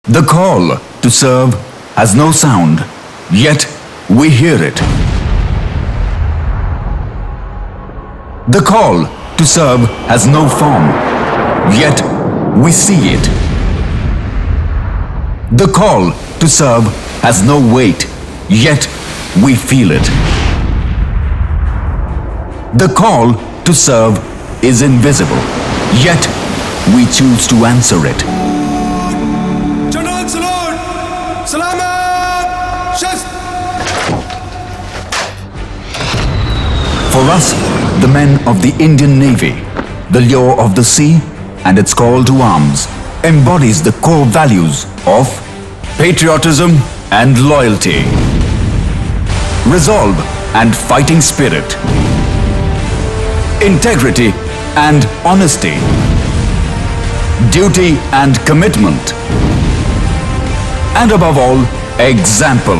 The call to serve has no sound, yet we hear it. The call to serve has no form, yet we see it. The call to serve has no weight, yet we feel it. The call to serve is invisible, yet we choose to answer it. For us, the men of the Indian Navy, the lure of the sea and its call to arms embodies the core values of patriotism and loyalty, resolve and fighting spirit, integrity and honesty, duty and commitment, and above all, example.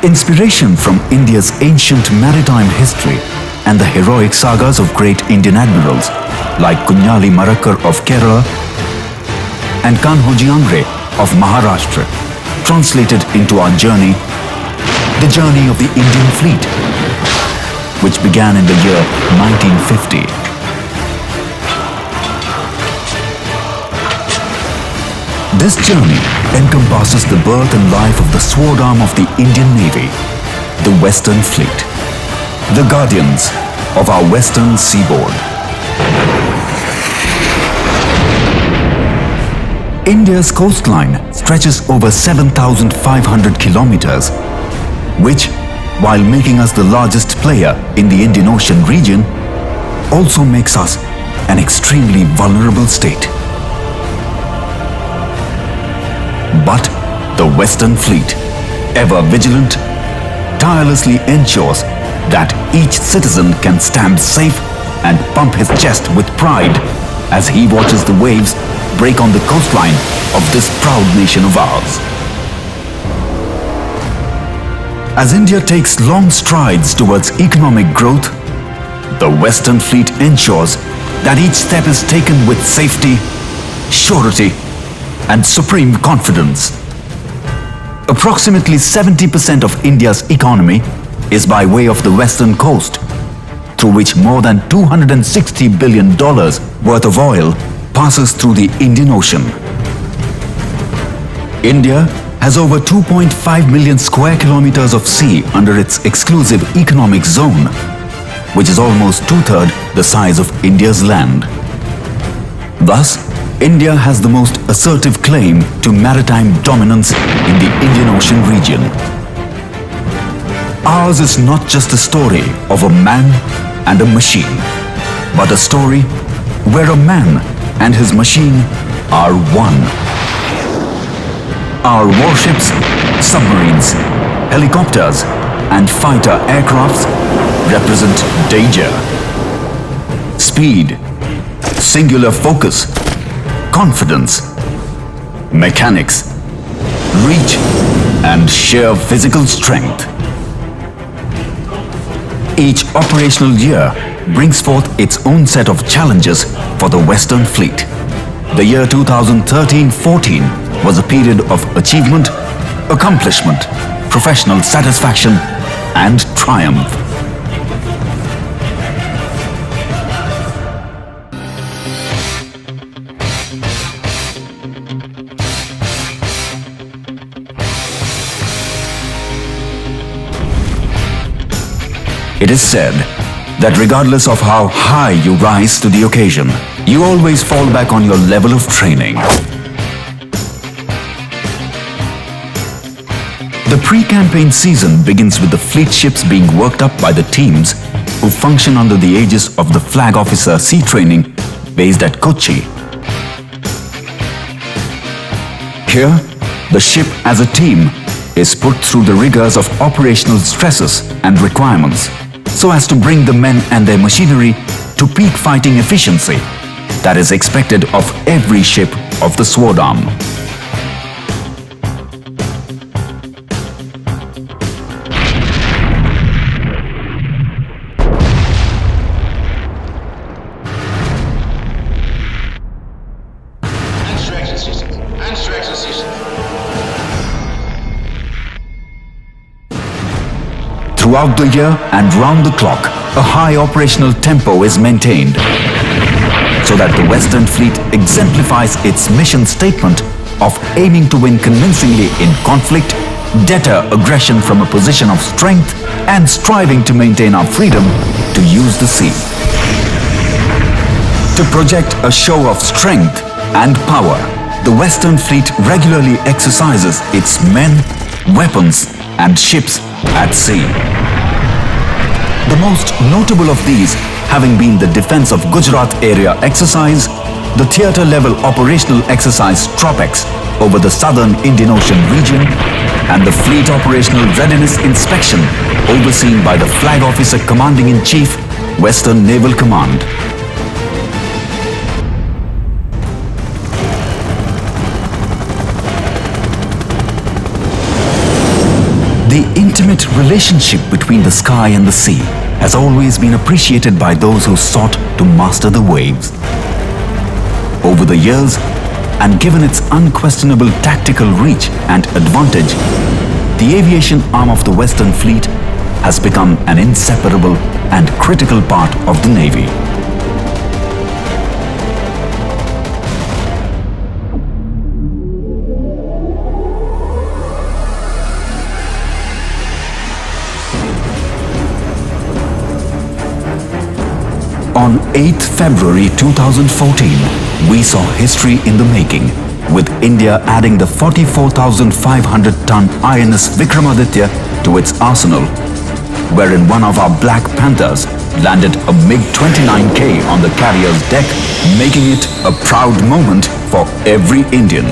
Inspiration from India's ancient maritime history and the heroic sagas of great Indian admirals like Kunyali Marakkar of Kerala and Kanhoji Angre of Maharashtra translated into our journey, the journey of the Indian fleet, which began in the year 1950. This journey encompasses the birth and life of the sword arm of the Indian Navy, the Western Fleet, the guardians of our western seaboard. India's coastline stretches over 7,500 kilometers, which, while making us the largest player in the Indian Ocean region, also makes us an extremely vulnerable state. But the Western Fleet, ever vigilant, tirelessly ensures that each citizen can stand safe and pump his chest with pride as he watches the waves break on the coastline of this proud nation of ours. As India takes long strides towards economic growth, the Western Fleet ensures that each step is taken with safety, surety, and supreme confidence. Approximately 70% of India's economy is by way of the western coast, through which more than $260 billion worth of oil passes through the Indian Ocean. India has over 2.5 million square kilometers of sea under its exclusive economic zone, which is almost two-thirds the size of India's land. Thus, India has the most assertive claim to maritime dominance in the Indian Ocean region. Ours is not just a story of a man and a machine, but a story where a man and his machine are one. Our warships, submarines, helicopters, and fighter aircrafts represent danger, speed, singular focus, confidence, mechanics, reach, and sheer physical strength. Each operational year brings forth its own set of challenges for the Western Fleet. The year 2013-14 was a period of achievement, accomplishment, professional satisfaction, and triumph. It is said that regardless of how high you rise to the occasion, you always fall back on your level of training. The pre-campaign season begins with the fleet ships being worked up by the teams who function under the aegis of the Flag Officer Sea Training based at Kochi. Here, the ship as a team is put through the rigors of operational stresses and requirements so as to bring the men and their machinery to peak fighting efficiency that is expected of every ship of the sword arm. Throughout the year and round the clock, a high operational tempo is maintained so that the Western Fleet exemplifies its mission statement of aiming to win convincingly in conflict, deter aggression from a position of strength, and striving to maintain our freedom to use the sea. To project a show of strength and power, the Western Fleet regularly exercises its men, weapons, and ships at sea. The most notable of these having been the Defense of Gujarat Area exercise, the theatre-level operational exercise Tropex over the southern Indian Ocean region, and the Fleet Operational Readiness Inspection overseen by the Flag Officer Commanding-in-Chief, Western Naval Command. The intimate relationship between the sky and the sea has always been appreciated by those who sought to master the waves. Over the years, and given its unquestionable tactical reach and advantage, the aviation arm of the Western Fleet has become an inseparable and critical part of the Navy. On 8th February 2014, we saw history in the making, with India adding the 44,500-ton INS Vikramaditya to its arsenal, wherein one of our Black Panthers landed a MiG-29K on the carrier's deck, making it a proud moment for every Indian.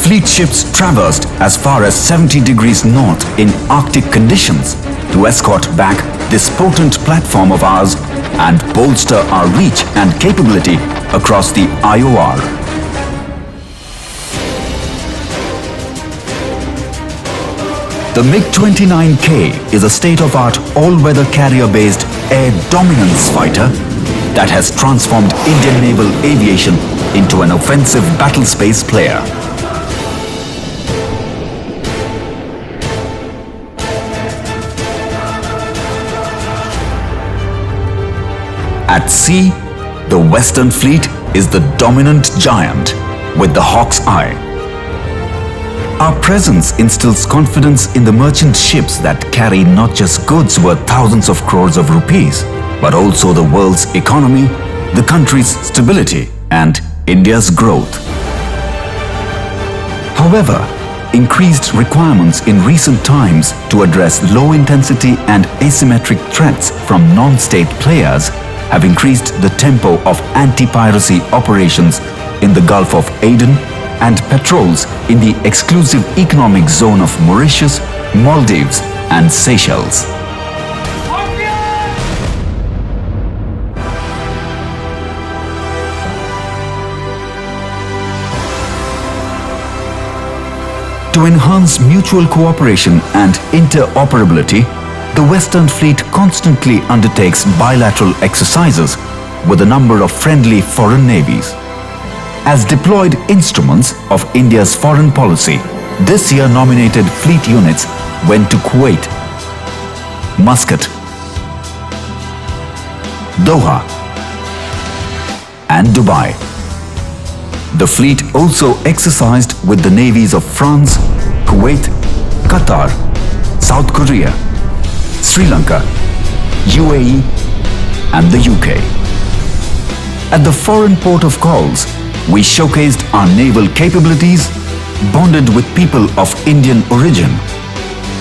Fleet ships traversed as far as 70 degrees north in Arctic conditions to escort back this potent platform of ours and bolster our reach and capability across the IOR. The MiG-29K is a state-of-art all-weather carrier-based air dominance fighter that has transformed Indian naval aviation into an offensive battle space player. At sea, the Western Fleet is the dominant giant with the hawk's eye. Our presence instills confidence in the merchant ships that carry not just goods worth thousands of crores of rupees, but also the world's economy, the country's stability, and India's growth. However, increased requirements in recent times to address low-intensity and asymmetric threats from non-state players have increased the tempo of anti-piracy operations in the Gulf of Aden and patrols in the exclusive economic zone of Mauritius, Maldives, and Seychelles. To enhance mutual cooperation and interoperability, the Western Fleet constantly undertakes bilateral exercises with a number of friendly foreign navies. As deployed instruments of India's foreign policy, this year nominated fleet units went to Kuwait, Muscat, Doha, and Dubai. The fleet also exercised with the navies of France, Kuwait, Qatar, South Korea, Sri Lanka, UAE, and the UK. At the foreign port of calls, we showcased our naval capabilities, bonded with people of Indian origin,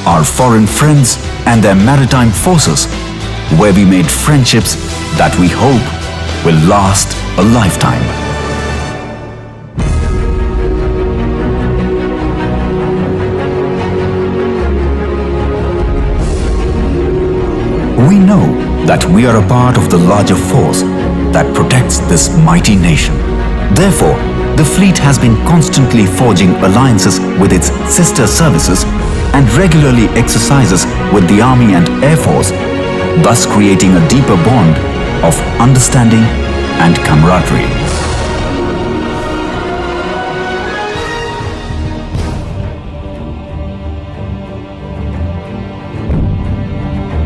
our foreign friends and their maritime forces, where we made friendships that we hope will last a lifetime. We know that we are a part of the larger force that protects this mighty nation. Therefore, the fleet has been constantly forging alliances with its sister services and regularly exercises with the Army and Air Force, thus creating a deeper bond of understanding and camaraderie.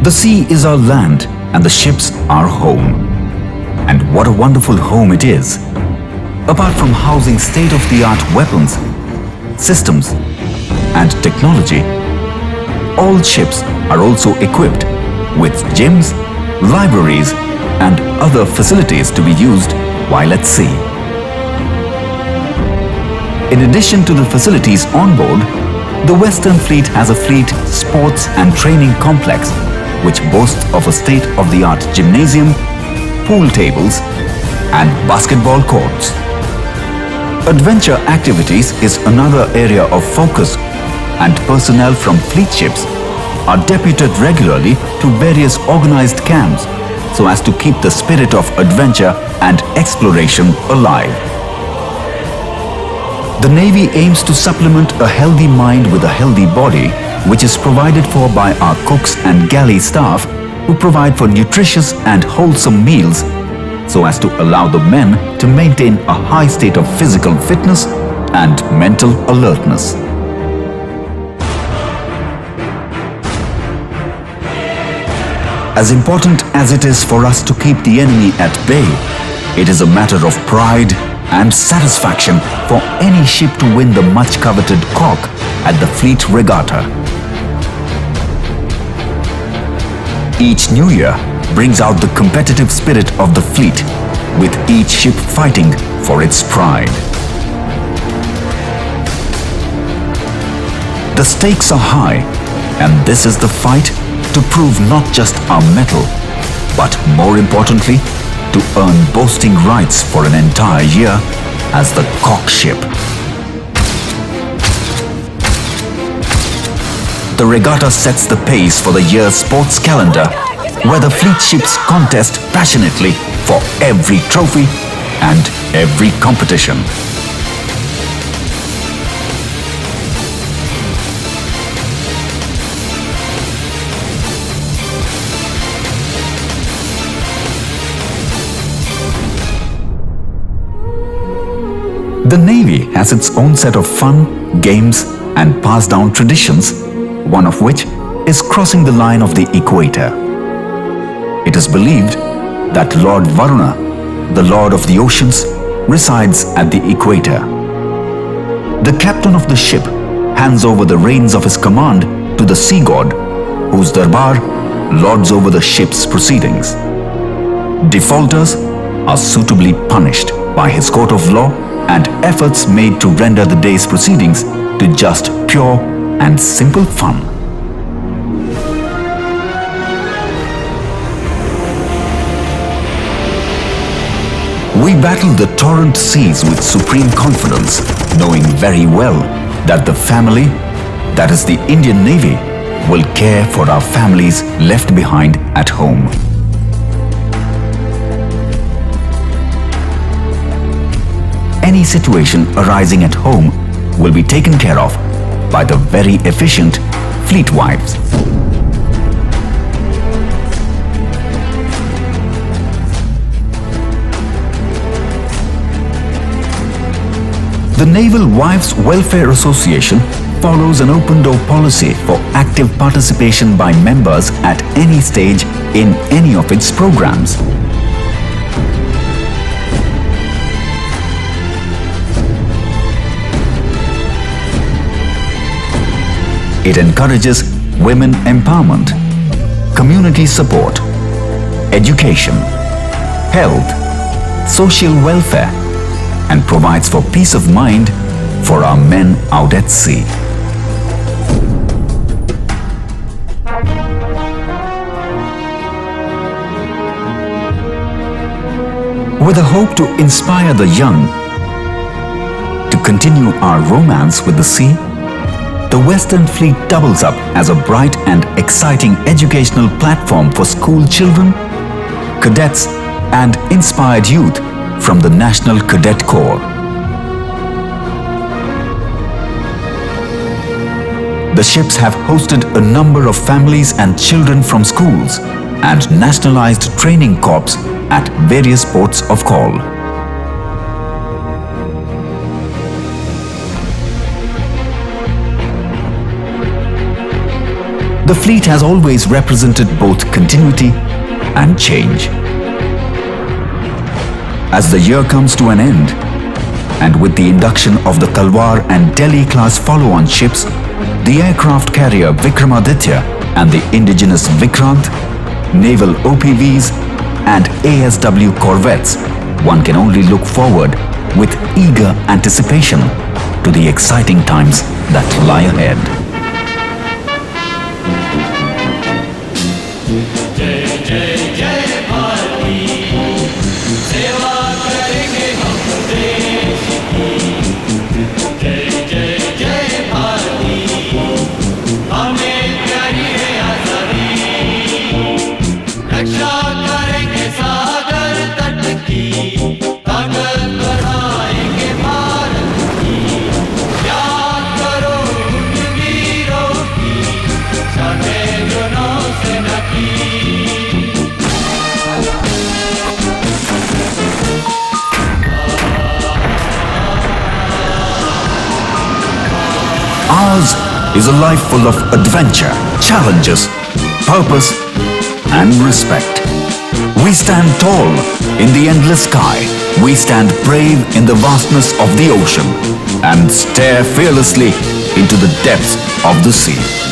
The sea is our land and the ships our home. And what a wonderful home it is. Apart from housing state-of-the-art weapons, systems, and technology, all ships are also equipped with gyms, libraries, and other facilities to be used while at sea. In addition to the facilities on board, the Western Fleet has a fleet sports and training complex which boasts of a state-of-the-art gymnasium, pool tables, and basketball courts. Adventure activities is another area of focus, and personnel from fleet ships are deputed regularly to various organized camps so as to keep the spirit of adventure and exploration alive. The Navy aims to supplement a healthy mind with a healthy body, which is provided for by our cooks and galley staff who provide for nutritious and wholesome meals so as to allow the men to maintain a high state of physical fitness and mental alertness. As important as it is for us to keep the enemy at bay, it is a matter of pride and satisfaction for any ship to win the much-coveted cock at the fleet regatta. Each new year brings out the competitive spirit of the fleet, with each ship fighting for its pride. The stakes are high, and this is the fight to prove not just our mettle, but more importantly, to earn boasting rights for an entire year as the cock ship. The regatta sets the pace for the year's sports calendar, where the fleet ships contest passionately for every trophy and every competition. The Navy has its own set of fun, games, and passed down traditions, one of which is crossing the line of the equator. It is believed that Lord Varuna, the Lord of the Oceans, resides at the equator. The captain of the ship hands over the reins of his command to the sea god, whose darbar lords over the ship's proceedings. Defaulters are suitably punished by his court of law, and efforts made to render the day's proceedings to just pure and simple fun. We battle the torrent seas with supreme confidence, knowing very well that the family, that is the Indian Navy, will care for our families left behind at home. Any situation arising at home will be taken care of by the very efficient fleet wives. The Naval Wives Welfare Association follows an open-door policy for active participation by members at any stage in any of its programs. It encourages women empowerment, community support, education, health, social welfare, and provides for peace of mind for our men out at sea. With a hope to inspire the young to continue our romance with the sea, the Western Fleet doubles up as a bright and exciting educational platform for school children, cadets, and inspired youth from the National Cadet Corps. The ships have hosted a number of families and children from schools and nationalized training corps at various ports of call. The The fleet has always represented both continuity and change. As the year comes to an end, and with the induction of the Talwar and Delhi-class follow-on ships, the aircraft carrier Vikramaditya and the indigenous Vikrant, naval OPVs and ASW corvettes, one can only look forward with eager anticipation to the exciting times that lie ahead. Ours is a life full of adventure, challenges, purpose, and respect. We stand tall in the endless sky. We stand brave in the vastness of the ocean and stare fearlessly into the depths of the sea.